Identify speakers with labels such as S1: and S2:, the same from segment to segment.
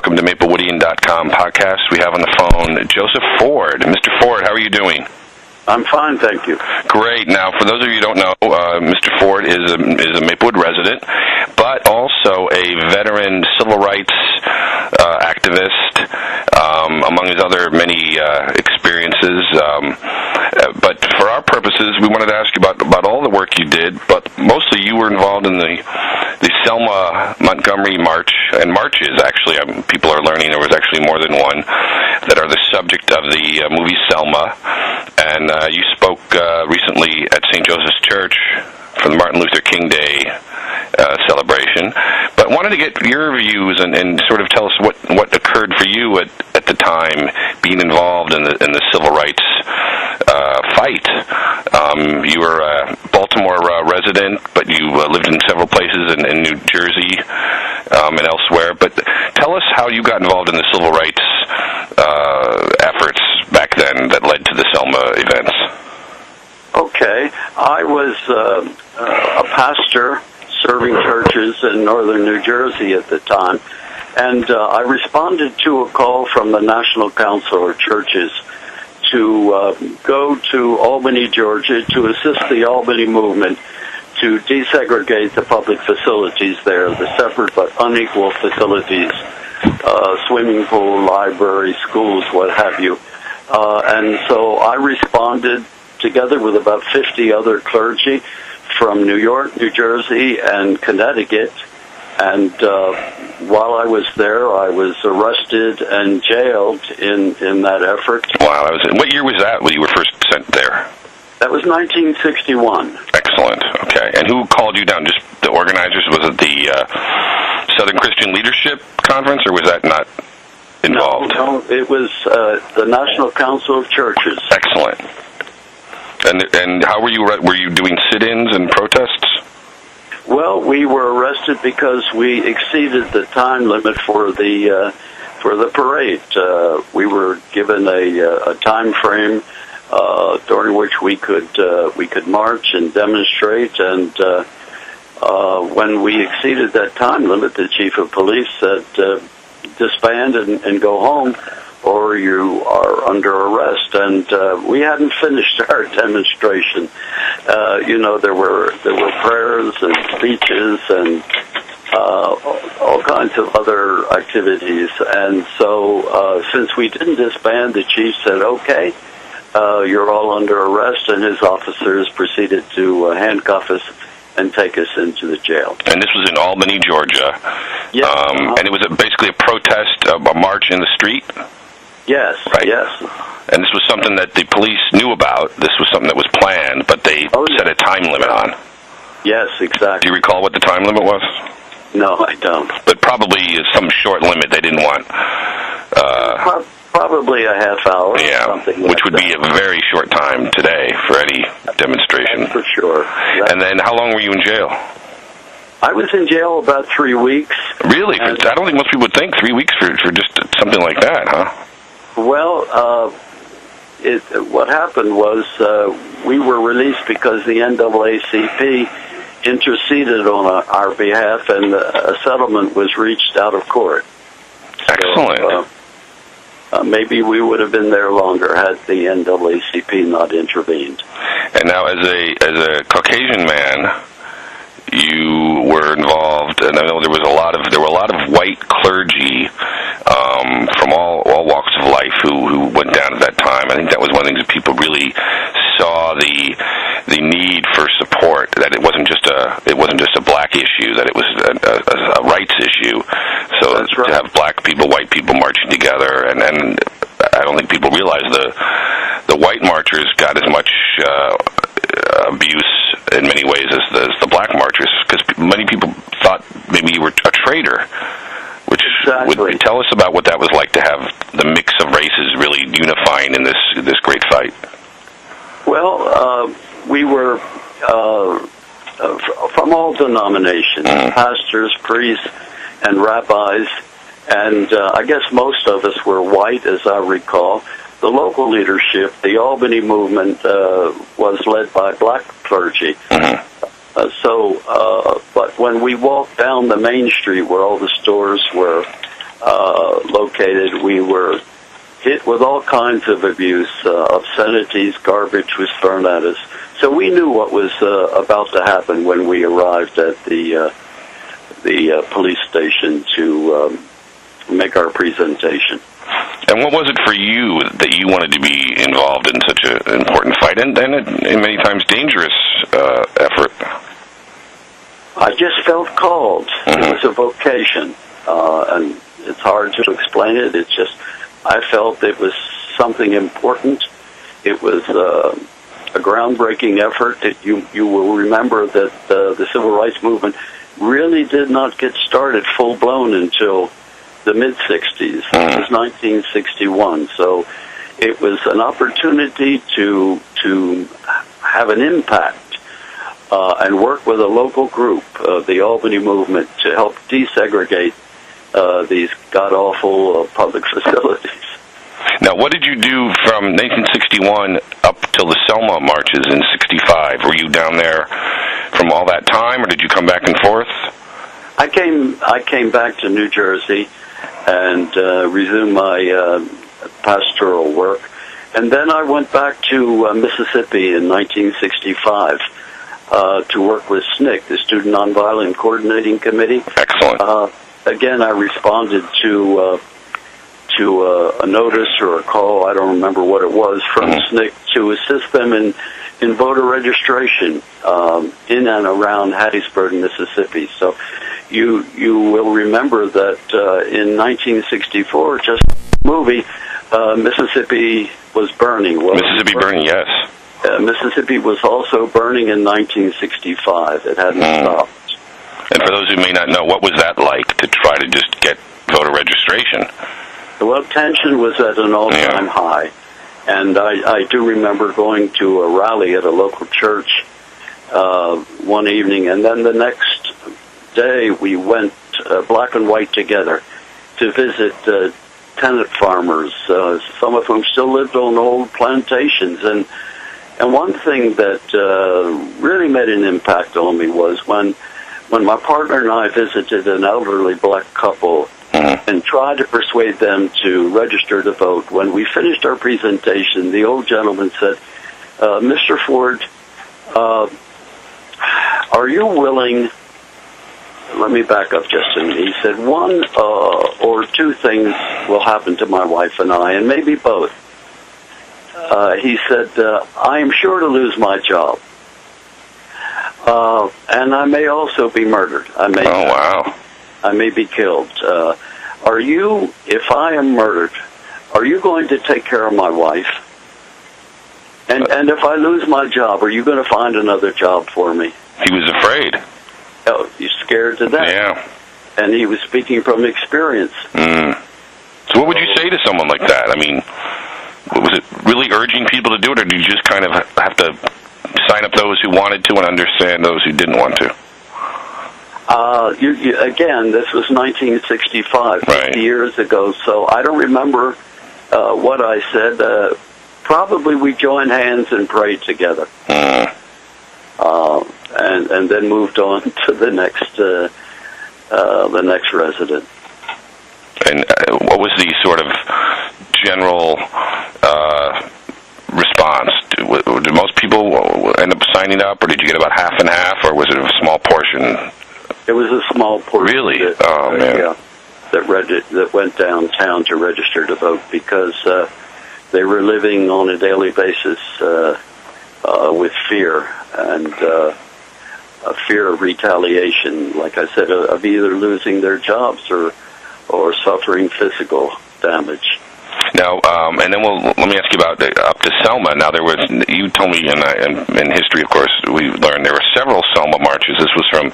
S1: welcome to MapleWoodian.com podcast. We have on the phone Joseph Ford. Mr. Ford, how are you doing?
S2: I'm fine, thank you.
S1: Great. Now, for those of you who don't know, Mr. Ford is a Maplewood resident, but also a veteran civil rights activist, among his other many experiences. But for our purposes, we wanted to ask you about all the work you did, but mostly you were involved in the Selma Montgomery March, and marches, actually, people are learning there was actually more than one, that are the subject of the movie Selma. And you spoke recently at St. Joseph's Church for the Martin Luther King Day celebration. But wanted to get your views and sort of tell us what occurred for you at the time being involved in the civil rights fight. You were a Baltimore resident, but you lived in several places in New Jersey and elsewhere. But tell us how you got involved in the civil rights efforts back then that led to the Selma events.
S2: Okay. I was a pastor serving churches in northern New Jersey at the time, and I responded to a call from the National Council of Churches to go to Albany, Georgia, to assist the Albany movement to desegregate the public facilities there, the separate but unequal facilities, swimming pool, library, schools, what have you. And so I responded together with about 50 other clergy from New York, New Jersey, and Connecticut. And while I was there, I was arrested and jailed in that effort.
S1: Wow. What year was that when you were first sent there?
S2: That was 1961.
S1: Excellent. Okay. And who called you down? Just the organizers? Was it the Southern Christian Leadership Conference, or was that not involved?
S2: No, it was the National Council of Churches.
S1: Excellent. And how were you? Were you doing sit-ins and protests?
S2: Well, we were arrested because we exceeded the time limit for the parade. We were given a time frame during which we could march and demonstrate, and when we exceeded that time limit, the chief of police said, disband and go home, or you are under arrest. And we hadn't finished our demonstration. There were prayers and speeches and all kinds of other activities. And so since we didn't disband, the chief said, okay, you're all under arrest, and his officers proceeded to handcuff us and take us into the jail. And
S1: this was in Albany, Georgia.
S2: Yes.
S1: And it was basically a protest, a march in the street?
S2: Yes,
S1: right.
S2: Yes.
S1: And this was something that the police knew about. This was something that was planned, but they set a time limit on.
S2: Yes, exactly.
S1: Do you recall what the time limit was?
S2: No, I don't.
S1: But probably some short limit they didn't want.
S2: Probably a half hour.
S1: Yeah,
S2: something
S1: which
S2: like
S1: would be a very short time today for any demonstration.
S2: That's for sure.
S1: And then how long were you in jail?
S2: I was in jail about 3 weeks.
S1: Really? I don't think most people would think 3 weeks for just something like that, huh?
S2: Well, what happened was we were released because the NAACP interceded on our behalf, and a settlement was reached out of court.
S1: Excellent.
S2: So, maybe we would have been there longer had the NAACP not intervened.
S1: And now, as a Caucasian man, you were involved, and I know there were a lot of white clergy from all walks of life who went down at that time. I think that was one of the things that people really saw the need for support. That it wasn't just a black issue. That it was a rights issue. So
S2: that's right.
S1: To have black people, white people marching together, and I don't think people realize the white marchers got as much abuse in many ways as the black marchers, because many people thought maybe you were a traitor. Which
S2: exactly.
S1: Would tell us about what that was like to have the mix of races really unifying in this great fight.
S2: Well, we were from all denominations, pastors, priests, and rabbis, and I guess most of us were white, as I recall. The local leadership, the Albany movement, was led by black clergy. But when we walked down the main street where all the stores were located, we were hit with all kinds of abuse, obscenities, garbage was thrown at us. So we knew what was about to happen when we arrived at the police station to make our presentation.
S1: And what was it for you that you wanted to be involved in such an important fight and many times dangerous effort?
S2: I just felt called. Mm-hmm. It was a vocation, and it's hard to explain it. It's just I felt it was something important. It was a groundbreaking effort. You will remember that the civil rights movement really did not get started full-blown until the mid-'60s. It was 1961. So it was an opportunity to have an impact and work with a local group, the Albany movement, to help desegregate these god-awful public facilities.
S1: Now, what did you do from 1961 up till the Selma marches in 65? Were you down there from all that time, or did you come back and forth?
S2: I came back to New Jersey and resumed my pastoral work. And then I went back to Mississippi in 1965 to work with SNCC, the Student Nonviolent Coordinating Committee.
S1: Excellent.
S2: Again, I responded to a notice or a call, I don't remember what it was, from SNCC to assist them in voter registration in and around Hattiesburg, Mississippi. So you will remember that in 1964, just a movie, Mississippi was burning. Well,
S1: Mississippi burning, yes.
S2: Mississippi was also burning in 1965. It hadn't stopped.
S1: And for those who may not know, what was that like to try to just get voter registration?
S2: Well, tension was at an all-time high. And I do remember going to a rally at a local church one evening, and then the next day we went black and white together to visit tenant farmers, some of whom still lived on old plantations. And one thing that really made an impact on me was when my partner and I visited an elderly black couple and tried to persuade them to register to vote. When we finished our presentation, the old gentleman said, Mr. Ford, are you willing... Let me back up just a minute. He said, one or two things will happen to my wife and I, and maybe both. He said, I am sure to lose my job. And I may also be murdered. I may be killed. Are you, if I am murdered, are you going to take care of my wife? And if I lose my job, are you going to find another job for me?
S1: He was afraid.
S2: Oh, he's scared to death.
S1: Yeah.
S2: And he was speaking from experience.
S1: So what would you say to someone like that? I mean, was it really urging people to do it, or did you just kind of have to sign up those who wanted to and understand those who didn't want to?
S2: Again, this was 1965, 50 years ago, so I don't remember what I said. Probably we joined hands and prayed together. And then moved on to the next resident.
S1: And what was the sort of general response? Did most people end up signing up, or did you get about half and half, or was it a small portion?
S2: It was a small portion.
S1: Really? Man.
S2: That went downtown to register to vote because they were living on a daily basis with fear and a fear of retaliation, like I said, of either losing their jobs or suffering physical damage.
S1: Now, and then let me ask you about up to Selma. Now, you told me in history, of course, we learned there were several Selma marches. This was from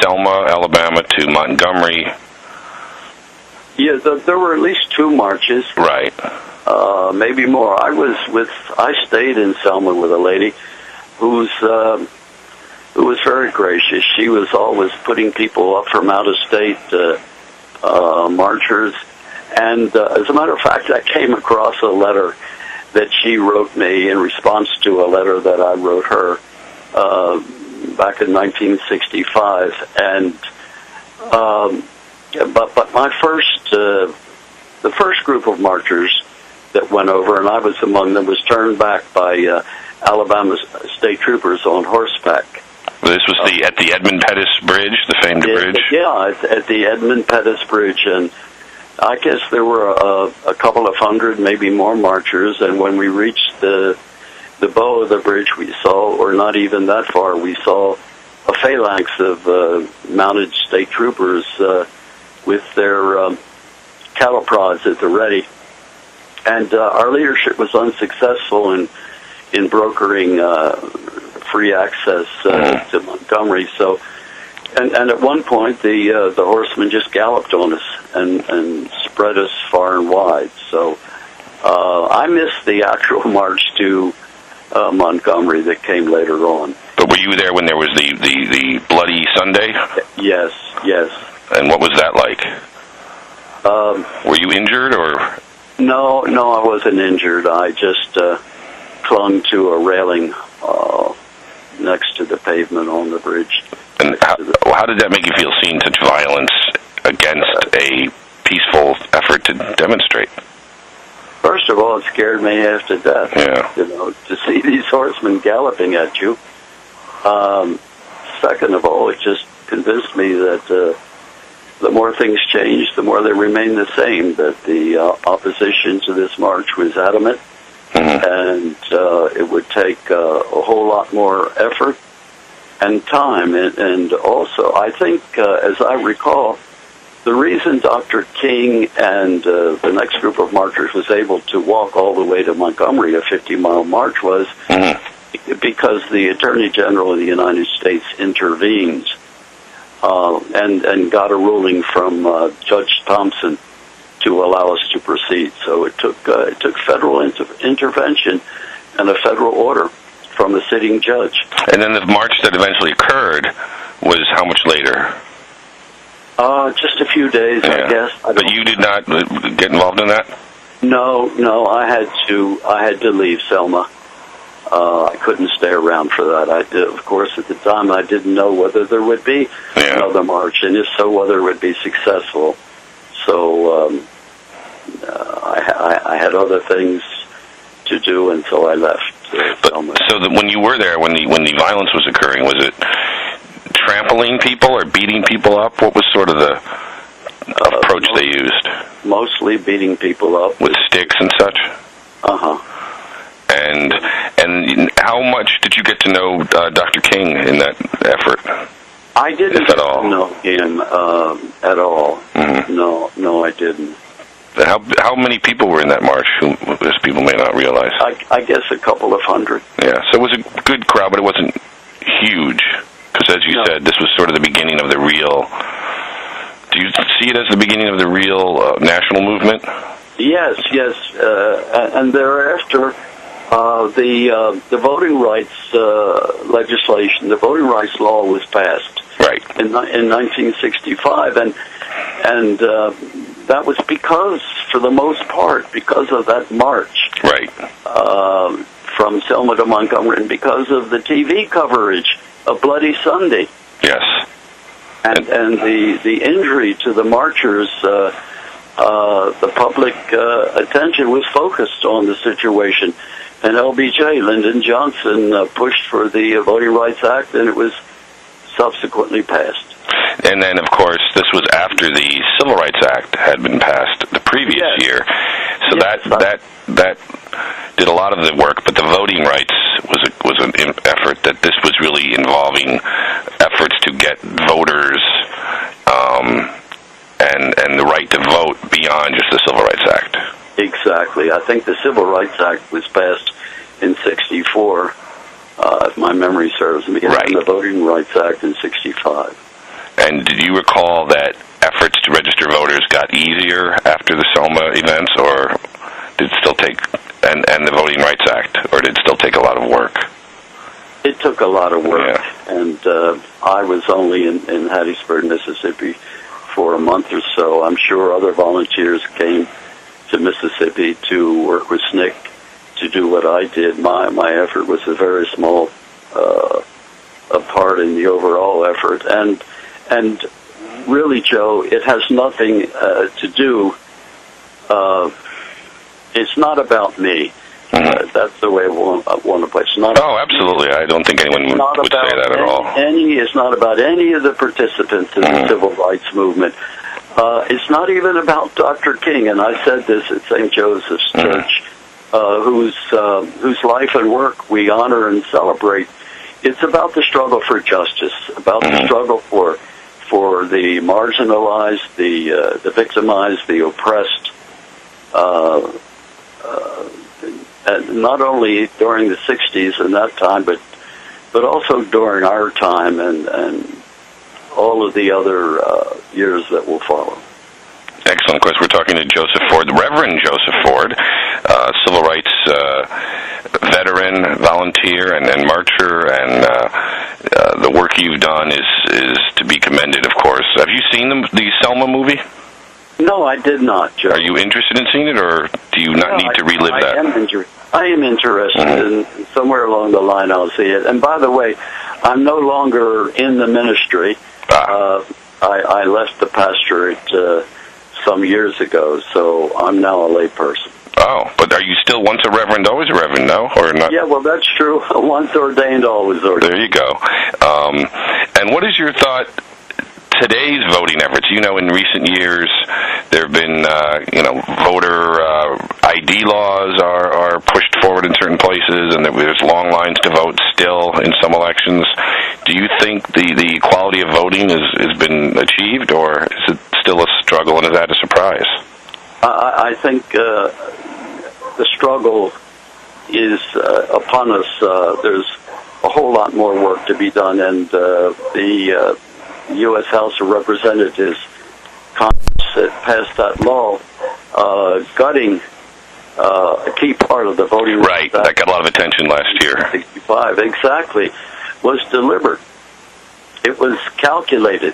S1: Selma, Alabama to Montgomery.
S2: Yeah, there were at least two marches.
S1: Right.
S2: Maybe more. I stayed in Selma with a lady who was very gracious. She was always putting people up from out of state marchers. And as a matter of fact, I came across a letter that she wrote me in response to a letter that I wrote her back in 1965. And but my the first group of marchers that went over, and I was among them, was turned back by Alabama state troopers on horseback.
S1: This was at the Edmund Pettus Bridge, the famed bridge?
S2: Yeah, at the Edmund Pettus Bridge, and I guess there were a couple of hundred, maybe more marchers, and when we reached the bow of the bridge, we saw, or not even that far, we saw a phalanx of mounted state troopers with their cattle prods at the ready. And our leadership was unsuccessful in brokering free access to Montgomery. So, and at one point, the horsemen just galloped on us and spread us far and wide. So, I missed the actual march to Montgomery that came later on.
S1: But were you there when there was the Bloody Sunday?
S2: Yes.
S1: And what was that like? Were you injured or?
S2: No, I wasn't injured. I just clung to a railing next to the pavement on the bridge.
S1: And how did that make you feel, seeing such violence against a peaceful effort to demonstrate?
S2: First of all, it scared me half to death.
S1: Yeah.
S2: To see these horsemen galloping at you. Second of all, it just convinced me that the more things change, the more they remain the same, that the opposition to this march was adamant, and it would take a whole lot more effort and time. And also, I think, as I recall, the reason Dr. King and the next group of marchers was able to walk all the way to Montgomery, a 50-mile march, was because the Attorney General of the United States intervened and got a ruling from Judge Thompson to allow us to proceed. So it took federal intervention and a federal order from a sitting judge.
S1: And then the march that eventually occurred was how much later?
S2: Just a few days,
S1: yeah.
S2: I guess.
S1: But you did not get involved in that?
S2: No, I had to leave Selma. I couldn't stay around for that. Of course, at the time, I didn't know whether there would be another march, and if so, whether it would be successful. So I had other things to do, and so I left Selma.
S1: So when you were there, when the violence was occurring, was it trampling people or beating people up? What was sort of the approach they used?
S2: Mostly beating people up
S1: with sticks and such. And how much did you get to know Dr. King in that effort?
S2: I didn't
S1: if at all.
S2: know him at all. No, I didn't.
S1: How many people were in that march? Who people may not realize.
S2: I guess a couple of hundred.
S1: Yeah, so it was a good crowd, but it wasn't huge. Because as you said, this was sort of the beginning of the real. Do you see it as the beginning of the real national movement?
S2: Yes, and thereafter, the voting rights legislation, the voting rights law was passed.
S1: Right.
S2: In 1965, and that was because, for the most part, because of that march.
S1: Right.
S2: From Selma to Montgomery, and because of the TV coverage of Bloody Sunday.
S1: Yes.
S2: And the injury to the marchers, the public attention was focused on the situation. And LBJ, Lyndon Johnson, pushed for the Voting Rights Act, and it was subsequently passed.
S1: And then, of course, this was after the Civil Rights Act had been passed the previous year. So that did a lot of the work, but the voting rights was an effort that this was really involving efforts to get voters and the right to vote beyond just the Civil Rights Act. Exactly.
S2: I think the Civil Rights Act was passed in 1964, if my memory serves me, and the Voting Rights Act in 1965.
S1: And did you recall that efforts to register voters got easier after the Selma events, or did it still take, and the Voting Rights Act, or did it still take a lot of work?
S2: It took a lot of work, and I was only in Hattiesburg, Mississippi for a month or so. I'm sure other volunteers came to Mississippi to work with SNCC to do what I did. My effort was a very small a part in the overall effort, and really, Joe, it has nothing to do. It's not about me. That's the way I want to play. It's not.
S1: Oh, absolutely. I don't think anyone would say that at all.
S2: It's not about any of the participants in the civil rights movement. It's not even about Dr. King, and I said this at St. Joseph's Church, whose life and work we honor and celebrate. It's about the struggle for justice, about the struggle for the marginalized, the victimized, the oppressed. Not only during the 60s and that time, but also during our time and all of the other years that will follow.
S1: Excellent. Of course, we're talking to Joseph Ford, the Reverend Joseph Ford, civil rights veteran, volunteer, and marcher, and the work you've done is to be commended, of course. Have you seen the Selma movie?
S2: No, I did not, Joe.
S1: Are you interested in seeing it, or do you not need to relive that?
S2: I am interested, and somewhere along the line I'll see it. And by the way, I'm no longer in the ministry. I left the pastorate some years ago, so I'm now a layperson.
S1: Oh, but are you still once a reverend, always a reverend, no? Or not?
S2: Yeah, well, that's true. Once ordained, always ordained.
S1: There you go. And what is your thought, today's voting efforts? You know, in recent years, there have been, voter ID laws are pushed forward in certain places, and there's long lines to vote still in some elections. Do you think the equality of voting has been achieved, or is it still a struggle, and is that a surprise?
S2: I think the struggle is upon us. There's a whole lot more work to be done, and the U.S. House of Representatives Congress that passed that law gutting a key part of the voting
S1: right. That got a lot of attention last year.
S2: 65, exactly, was deliberate. It was calculated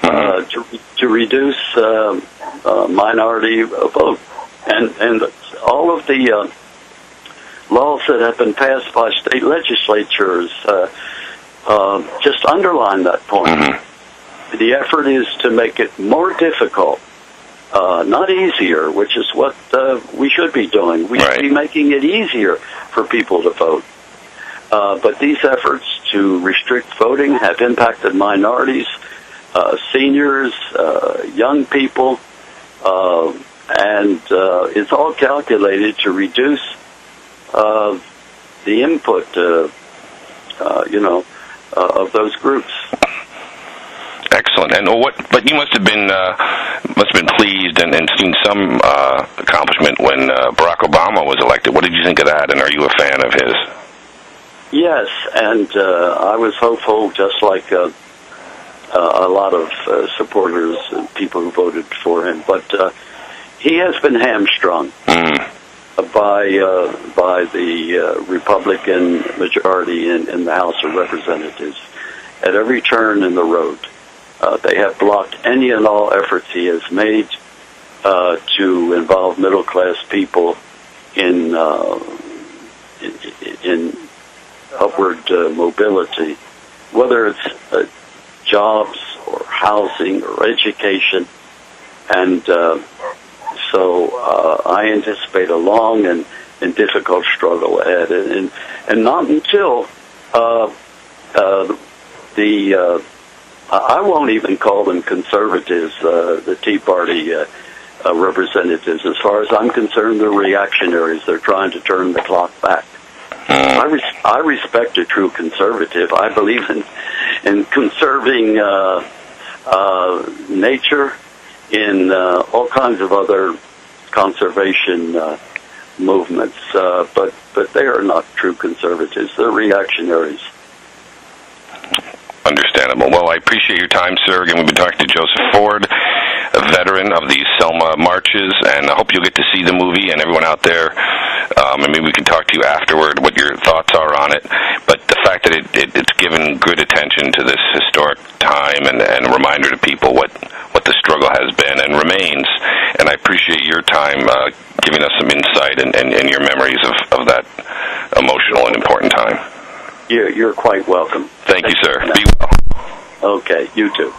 S2: to reduce minority vote, and all of the laws that have been passed by state legislatures just underline that point. The effort is to make it more difficult, not easier, which is what we should be doing. We should be making it easier for people to vote. But these efforts to restrict voting have impacted minorities, seniors, young people, and it's all calculated to reduce the input, of those groups.
S1: Excellent. And but you must have been pleased and seen some accomplishment when Barack Obama was elected. What did you think of that? And are you a fan of his?
S2: Yes, and I was hopeful, just like a lot of supporters and people who voted for him. But he has been hamstrung by the Republican majority in the House of Representatives. At every turn in the road, they have blocked any and all efforts he has made to involve middle-class people in upward mobility, whether it's jobs or housing or education. And so I anticipate a long and difficult struggle ahead. And not until I won't even call them conservatives, the Tea Party representatives. As far as I'm concerned, they're reactionaries. They're trying to turn the clock back. I respect a true conservative. I believe in conserving nature, in all kinds of other conservation movements, but they are not true conservatives. They're reactionaries.
S1: Understandable. Well, I appreciate your time, sir. Again, we've been talking to Joseph Ford, a veteran of the Selma marches, and I hope you'll get to see the movie, and everyone out there, and maybe we can talk to you afterward what your thoughts are on it. But the fact that it's given good attention to this historic time and a reminder to people what the struggle has been and remains, and I appreciate your time giving us some insight and your memories of that emotional and important time.
S2: You're quite welcome.
S1: Thank you, sir. Be well.
S2: Okay, you too.